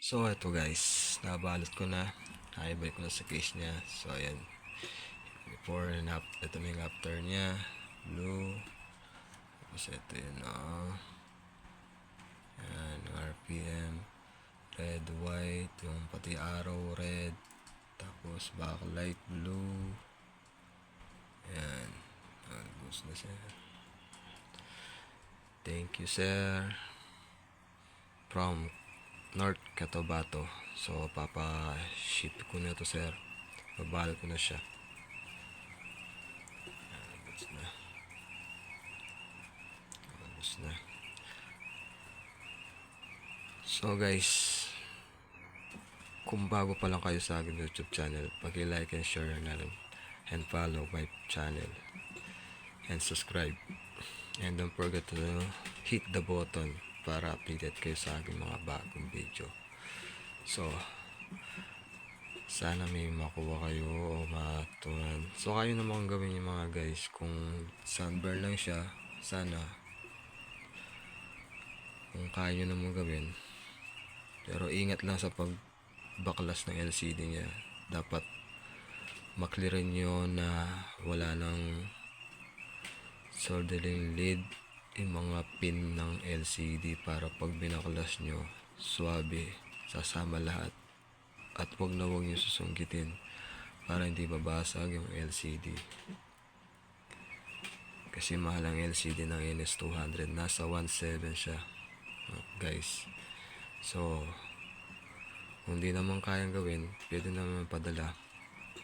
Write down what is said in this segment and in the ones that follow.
So ito guys, nabalot ko na. Naibalik ko na sa case niya. So ayan, before and after, ito na yung after niya. Blue. Tapos ito yun, ayan, yung RPM. Red, white. Yung pati arrow, red. Tapos backlight, blue. Ayan. Boost na sir. Thank you sir. From North Cotabato. So papa-ship ko na to sir. Babalot ko na siya. Boost na. Boost na. So guys, kung bago pa lang kayo sa aking YouTube channel, paki-like and share na rin, and follow my channel and subscribe, and don't forget to hit the button para updated kayo sa aking mga bagong video. So sana may makuha kayo o matunan. So kayo naman gawin yung mga guys, kung sunburn lang siya, sana kung kaya nyo naman gawin, pero ingat lang sa pagbaklas ng LCD niya. Dapat maklearin nyo na wala nang soldering lead yung mga pin ng LCD, para pag binaklas nyo, swabe, sasama lahat. At wag na wag nyo susungkitin para hindi babasag yung LCD, kasi mahal ang LCD ng NS200. Nasa 1.7 siya guys. So kung di naman kayang gawin, pwede naman padala,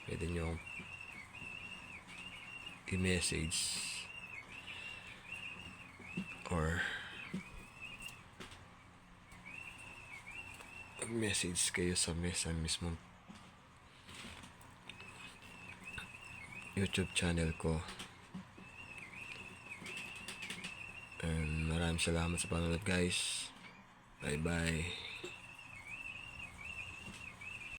pwede nyo i-message or message kayo sa mismong YouTube channel ko. And maraming salamat sa panonood guys. Bye bye.